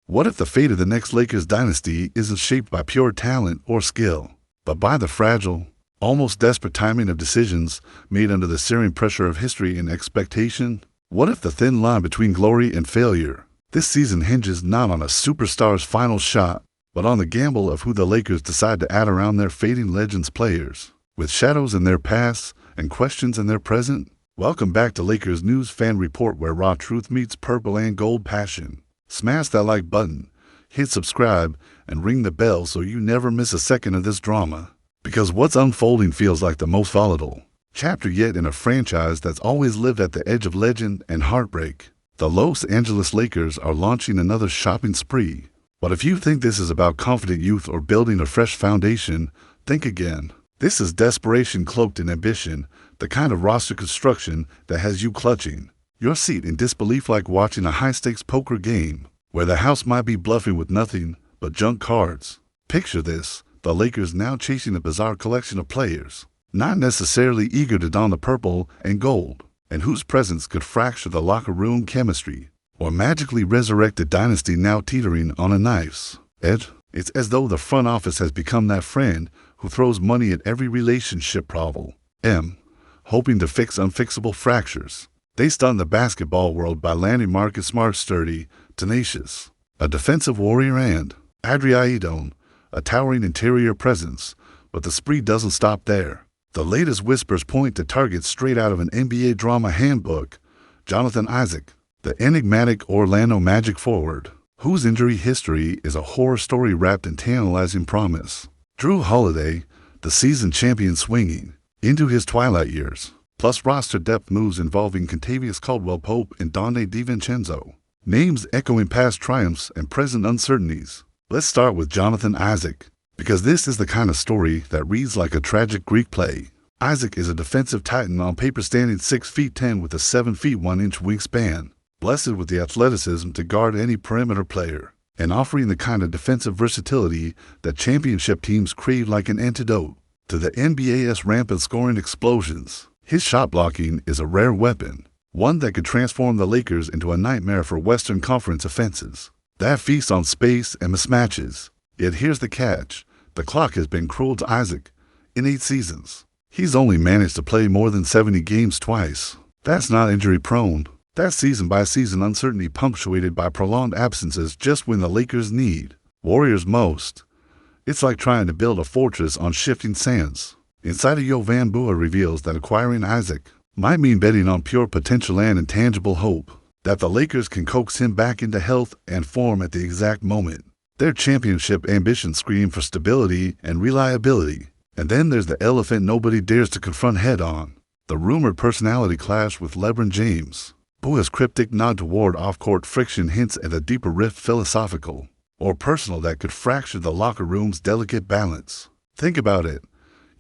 What if the fate of the next Lakers dynasty isn't shaped by pure talent or skill, but by the fragile, almost desperate timing of decisions made under the searing pressure of history and expectation? What if the thin line between glory and failure this season hinges not on a superstar's final shot, but on the gamble of who the Lakers decide to add around their fading legends players, with shadows in their past and questions in their present? Welcome back to Lakers News Fan Report, where raw truth meets purple and gold passion. Smash that like button, hit subscribe, and ring the bell so you never miss a second of this drama. Because what's unfolding feels like the most volatile chapter yet in a franchise that's always lived at the edge of legend and heartbreak. The Los Angeles Lakers are launching another shopping spree. But if you think this is about confident youth or building a fresh foundation, think again. This is desperation cloaked in ambition, the kind of roster construction that has you clutching your seat in disbelief, like watching a high-stakes poker game where the house might be bluffing with nothing but junk cards. Picture this: the Lakers now chasing a bizarre collection of players, not necessarily eager to don the purple and gold, and whose presence could fracture the locker room chemistry or magically resurrect a dynasty now teetering on a knife's edge. It's as though the front office has become that friend who throws money at every relationship problem, hoping to fix unfixable fractures. They stunned the basketball world by landing Marcus Smart, sturdy, tenacious, a defensive warrior, and Adrian, a towering interior presence. But the spree doesn't stop there. The latest whispers point to targets straight out of an NBA drama handbook: Jonathan Isaac, the enigmatic Orlando Magic forward, whose injury history is a horror story wrapped in tantalizing promise. Jrue Holiday, the season champion swinging into his twilight years, plus roster depth moves involving Kentavious Caldwell-Pope and Donte DiVincenzo, names echoing past triumphs and present uncertainties. Let's start with Jonathan Isaac, because this is the kind of story that reads like a tragic Greek play. Isaac is a defensive titan, on paper standing 6'10" with a 7 feet 1 inch wingspan, blessed with the athleticism to guard any perimeter player, and offering the kind of defensive versatility that championship teams crave, like an antidote to the NBA's rampant scoring explosions. His shot blocking is a rare weapon, one that could transform the Lakers into a nightmare for Western Conference offenses that feast on space and mismatches. Yet here's the catch: the clock has been cruel to Isaac. In 8 seasons, he's only managed to play more than 70 games twice. That's not injury-prone. That's season-by-season uncertainty punctuated by prolonged absences just when the Lakers need Warriors most. It's like trying to build a fortress on shifting sands. Insider Jovan Buha reveals that acquiring Isaac might mean betting on pure potential and intangible hope that the Lakers can coax him back into health and form at the exact moment. Their championship ambitions scream for stability and reliability. And then there's the elephant nobody dares to confront head-on: the rumored personality clash with LeBron James. Buha's cryptic nod toward off-court friction hints at a deeper rift, philosophical or personal, that could fracture the locker room's delicate balance. Think about it.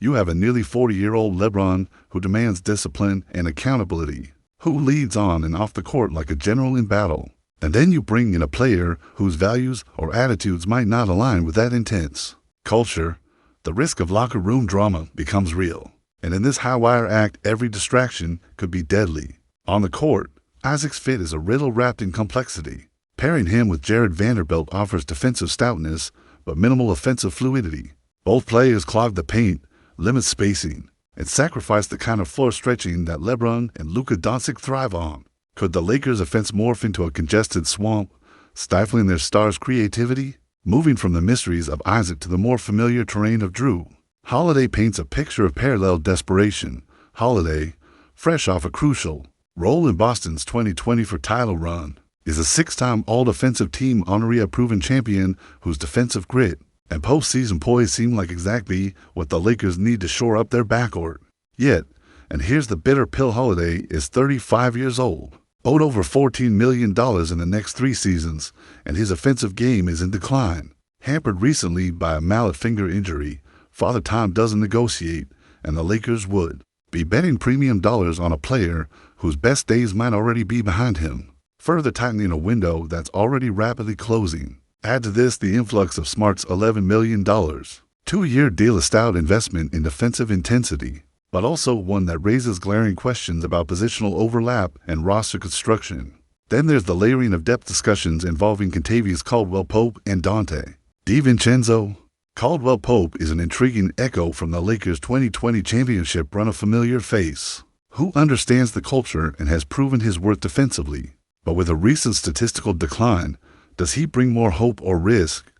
You have a nearly 40-year-old LeBron who demands discipline and accountability, who leads on and off the court like a general in battle. And then you bring in a player whose values or attitudes might not align with that intense culture. The risk of locker room drama becomes real. And in this high-wire act, every distraction could be deadly. On the court, Isaac's fit is a riddle wrapped in complexity. Pairing him with Jared Vanderbilt offers defensive stoutness but minimal offensive fluidity. Both players clog the paint, limit spacing, and sacrifice the kind of floor stretching that LeBron and Luka Doncic thrive on. Could the Lakers' offense morph into a congested swamp, stifling their stars' creativity? Moving from the mysteries of Isaac to the more familiar terrain of Jrue, Holiday paints a picture of parallel desperation. Holiday, fresh off a crucial role in Boston's 2020 title run, is a 6-time All-Defensive Team honoree, a proven champion whose defensive grit and postseason poise seem like exactly what the Lakers need to shore up their backcourt. Yet, and here's the bitter pill: Holiday is 35 years old, owed over $14 million in the next 3 seasons, and his offensive game is in decline. Hampered recently by a mallet finger injury, Father Time doesn't negotiate, and the Lakers would be betting premium dollars on a player whose best days might already be behind him, further tightening a window that's already rapidly closing. Add to this the influx of Smart's $11 million 2-year deal, a stout investment in defensive intensity, but also one that raises glaring questions about positional overlap and roster construction. Then there's the layering of depth discussions involving Contavious Caldwell-Pope and Dante DiVincenzo. Caldwell-Pope is an intriguing echo from the Lakers' 2020 championship run, a familiar face who understands the culture and has proven his worth defensively. But with a recent statistical decline, does he bring more hope or risk?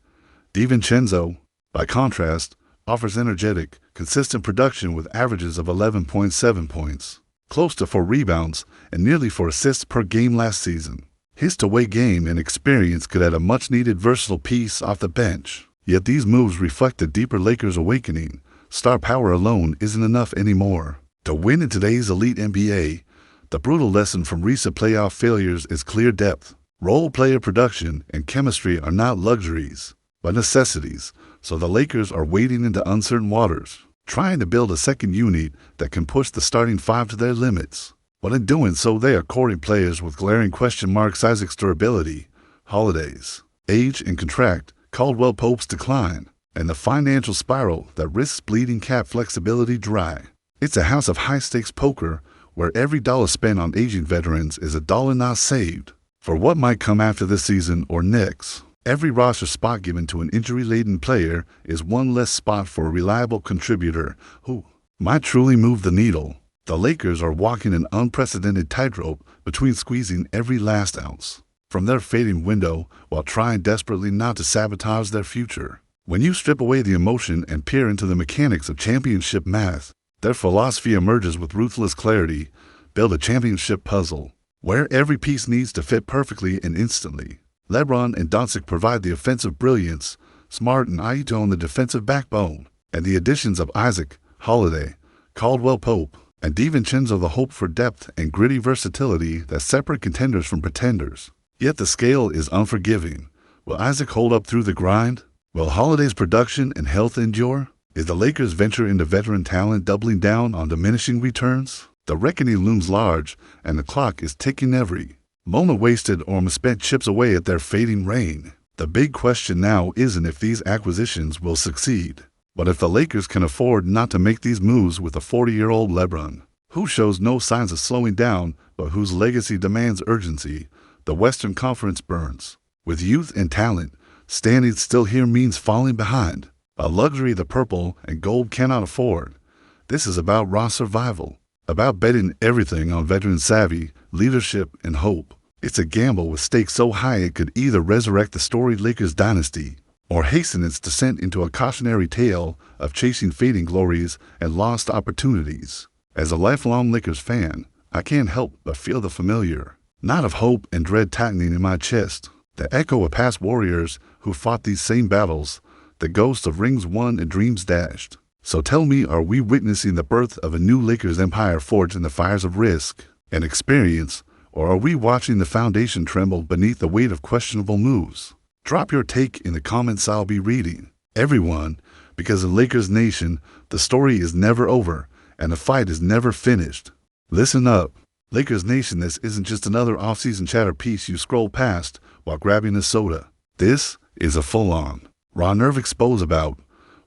DiVincenzo, by contrast, offers energetic, consistent production with averages of 11.7 points, close to 4 rebounds, and nearly 4 assists per game last season. His two-way game and experience could add a much-needed versatile piece off the bench. Yet these moves reflect a deeper Lakers awakening. Star power alone isn't enough anymore. To win in today's elite NBA, the brutal lesson from recent playoff failures is clear depth. Role player production and chemistry are not luxuries, but necessities, so the Lakers are wading into uncertain waters, trying to build a second unit that can push the starting five to their limits. But in doing so, they are courting players with glaring question marks: Isaac's durability, Holiday's age and contract, Caldwell-Pope's decline, and the financial spiral that risks bleeding cap flexibility dry. It's a house of high-stakes poker where every dollar spent on aging veterans is a dollar not saved for what might come after this season or next. Every roster spot given to an injury-laden player is one less spot for a reliable contributor who might truly move the needle. The Lakers are walking an unprecedented tightrope between squeezing every last ounce from their fading window while trying desperately not to sabotage their future. When you strip away the emotion and peer into the mechanics of championship math, their philosophy emerges with ruthless clarity: build a championship puzzle where every piece needs to fit perfectly and instantly. LeBron and Doncic provide the offensive brilliance, Smart and Aito on the defensive backbone, and the additions of Isaac, Holiday, Caldwell-Pope, and DiVincenzo the hope for depth and gritty versatility that separate contenders from pretenders. Yet the scale is unforgiving. Will Isaac hold up through the grind? Will Holiday's production and health endure? Is the Lakers' venture into veteran talent doubling down on diminishing returns? The reckoning looms large, and the clock is ticking. Every moment wasted or misspent chips away at their fading reign. The big question now isn't if these acquisitions will succeed, but if the Lakers can afford not to make these moves with a 40-year-old LeBron, who shows no signs of slowing down but whose legacy demands urgency. The Western Conference burns. With youth and talent, standing still here means falling behind, a luxury the purple and gold cannot afford. This is about raw survival, about betting everything on veteran savvy, leadership, and hope. It's a gamble with stakes so high it could either resurrect the storied Lakers dynasty or hasten its descent into a cautionary tale of chasing fading glories and lost opportunities. As a lifelong Lakers fan, I can't help but feel the familiar knot of hope and dread tightening in my chest, the echo of past warriors who fought these same battles, the ghost of rings won and dreams dashed. So tell me, are we witnessing the birth of a new Lakers empire forged in the fires of risk and experience, or are we watching the foundation tremble beneath the weight of questionable moves? Drop your take in the comments. I'll be reading everyone, because in Lakers Nation, the story is never over and the fight is never finished. Listen up. Lakers Nation, this isn't just another off-season chatter piece you scroll past while grabbing a soda. This is a full-on, raw nerve expose about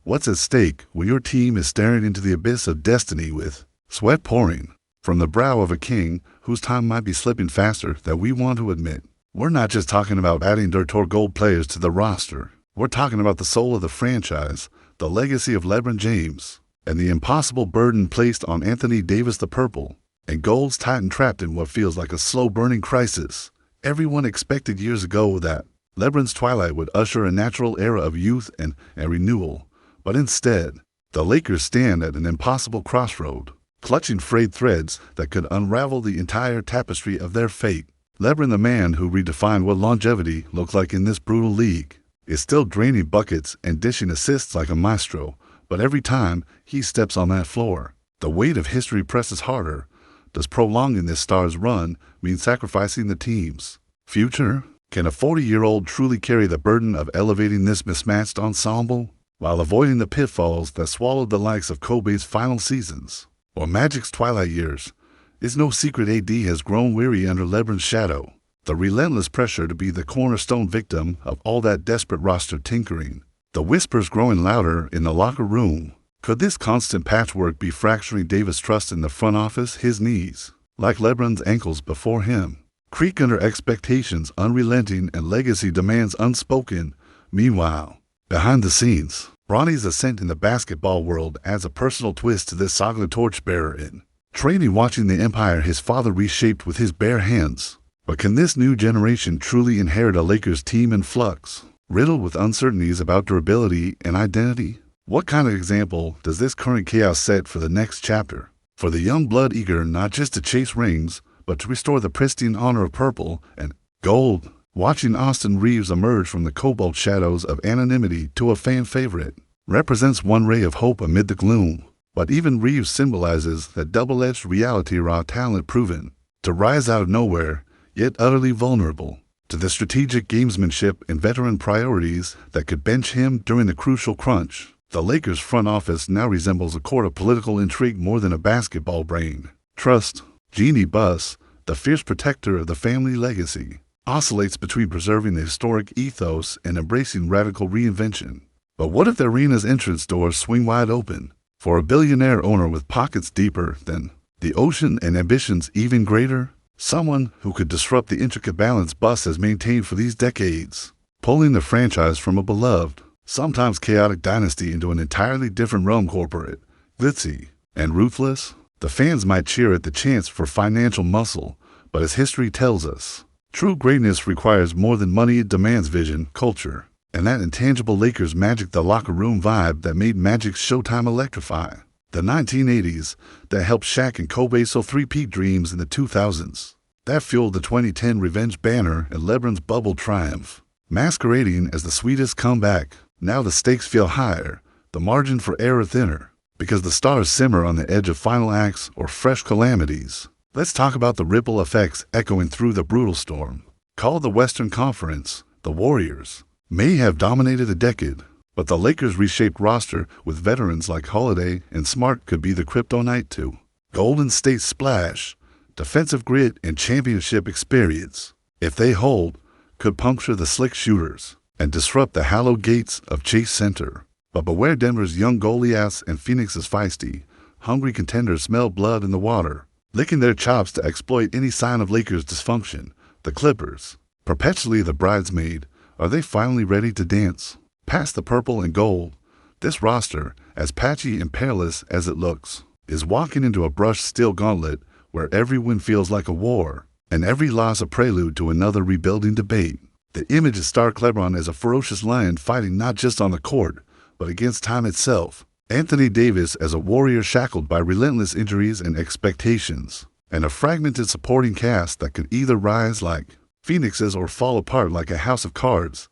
what's at stake when your team is staring into the abyss of destiny with sweat pouring from the brow of a king whose time might be slipping faster than we want to admit. We're not just talking about adding dirt or gold players to the roster. We're talking about the soul of the franchise, the legacy of LeBron James, and the impossible burden placed on Anthony Davis the Purple, and Gold's Titan trapped in what feels like a slow-burning crisis. Everyone expected years ago that LeBron's twilight would usher a natural era of youth and renewal, but instead, the Lakers stand at an impossible crossroad, clutching frayed threads that could unravel the entire tapestry of their fate. LeBron, the man who redefined what longevity looked like in this brutal league, is still draining buckets and dishing assists like a maestro, but every time he steps on that floor, the weight of history presses harder. Does prolonging this star's run mean sacrificing the team's future? Can a 40-year-old truly carry the burden of elevating this mismatched ensemble while avoiding the pitfalls that swallowed the likes of Kobe's final seasons or Magic's twilight years? It's no secret AD has grown weary under LeBron's shadow, the relentless pressure to be the cornerstone victim of all that desperate roster tinkering. The whispers growing louder in the locker room. Could this constant patchwork be fracturing Davis' trust in the front office? His knees, like LeBron's ankles before him, creak under expectations unrelenting and legacy demands unspoken. Meanwhile, behind the scenes, Bronny's ascent in the basketball world adds a personal twist to this saga torchbearer in training, watching the empire his father reshaped with his bare hands. But can this new generation truly inherit a Lakers team in flux, riddled with uncertainties about durability and identity? What kind of example does this current chaos set for the next chapter? For the young blood eager not just to chase rings, but to restore the pristine honor of purple and gold, watching Austin Reeves emerge from the cobalt shadows of anonymity to a fan favorite represents one ray of hope amid the gloom. But even Reeves symbolizes that double-edged reality, raw talent proven to rise out of nowhere, yet utterly vulnerable to the strategic gamesmanship and veteran priorities that could bench him during the crucial crunch. The Lakers front office now resembles a court of political intrigue more than a basketball brain. Trust, Jeannie Buss, the fierce protector of the family legacy, oscillates between preserving the historic ethos and embracing radical reinvention. But what if the arena's entrance doors swing wide open for a billionaire owner with pockets deeper than the ocean and ambitions even greater? Someone who could disrupt the intricate balance Buss has maintained for these decades, pulling the franchise from a beloved, sometimes chaotic dynasty into an entirely different realm. Corporate, glitzy, and ruthless, the fans might cheer at the chance for financial muscle, but as history tells us, true greatness requires more than money. It demands vision, culture, and that intangible Lakers magic, the locker room vibe that made Magic's Showtime electrify. The 1980s that helped Shaq and Kobe sell three-peat dreams in the 2000s. That fueled the 2010 revenge banner and LeBron's bubble triumph, masquerading as the sweetest comeback. Now the stakes feel higher, the margin for error thinner, because the stars simmer on the edge of final acts or fresh calamities. Let's talk about the ripple effects echoing through the brutal storm. Called the Western Conference, the Warriors may have dominated a decade, but the Lakers' reshaped roster with veterans like Holiday and Smart could be the kryptonite to Golden State's splash, defensive grit, and championship experience. If they hold, could puncture the slick shooters and disrupt the hallowed gates of Chase Center. But beware Denver's young Goliaths and Phoenix's feisty, hungry contenders smell blood in the water, licking their chops to exploit any sign of Lakers dysfunction. The Clippers, perpetually the bridesmaid, are they finally ready to dance? Past the purple and gold, this roster, as patchy and perilous as it looks, is walking into a brushed steel gauntlet where every win feels like a war, and every loss a prelude to another rebuilding debate. The image is Stark LeBron as a ferocious lion fighting not just on the court, but against time itself. Anthony Davis as a warrior shackled by relentless injuries and expectations, and a fragmented supporting cast that could either rise like phoenixes or fall apart like a house of cards.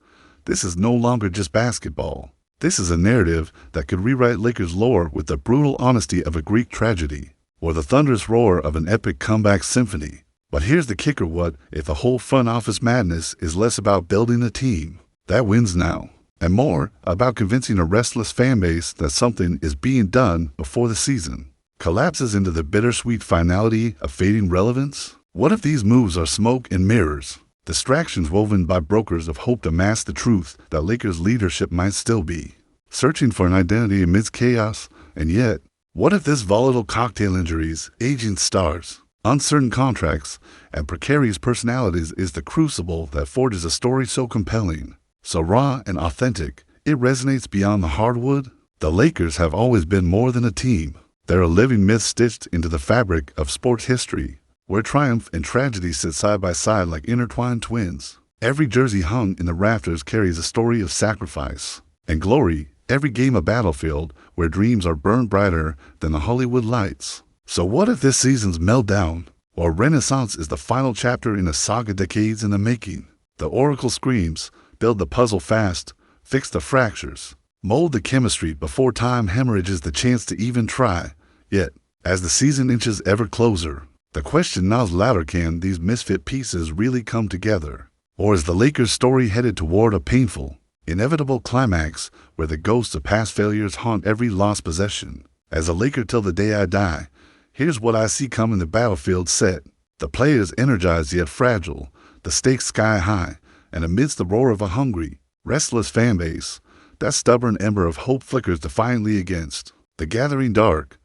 This is no longer just basketball. This is a narrative that could rewrite Lakers lore with the brutal honesty of a Greek tragedy, or the thunderous roar of an epic comeback symphony. But here's the kicker: what if the whole front office madness is less about building a team that wins now, and more about convincing a restless fan base that something is being done before the season collapses into the bittersweet finality of fading relevance? What if these moves are smoke and mirrors, distractions woven by brokers of hope to mask the truth that Lakers leadership might still be searching for an identity amidst chaos? And yet, what if this volatile cocktail, injuries, aging stars, uncertain contracts, and precarious personalities is the crucible that forges a story so compelling, so raw and authentic, it resonates beyond the hardwood? The Lakers have always been more than a team. They're a living myth stitched into the fabric of sports history, where triumph and tragedy sit side by side like intertwined twins. Every jersey hung in the rafters carries a story of sacrifice and glory, every game a battlefield where dreams are burned brighter than the Hollywood lights. So what if this season's meltdown or renaissance is the final chapter in a saga decades in the making? The Oracle screams, build the puzzle fast, fix the fractures, mold the chemistry before time hemorrhages the chance to even try. Yet, as the season inches ever closer, the question gnaws louder: can these misfit pieces really come together? Or is the Lakers' story headed toward a painful, inevitable climax where the ghosts of past failures haunt every lost possession? As a Laker till the day I die, here's what I see coming: the battlefield set, the players energized yet fragile, the stakes sky high, and amidst the roar of a hungry, restless fan base, that stubborn ember of hope flickers defiantly against the gathering dark.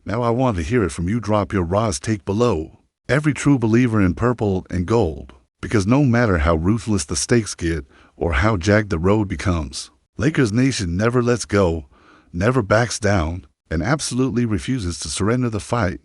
Now I want to hear it from you. Drop your raw take below. every true believer in purple and gold. Because no matter how ruthless the stakes get or how jagged the road becomes, Lakers Nation never lets go, never backs down, and absolutely refuses to surrender the fight.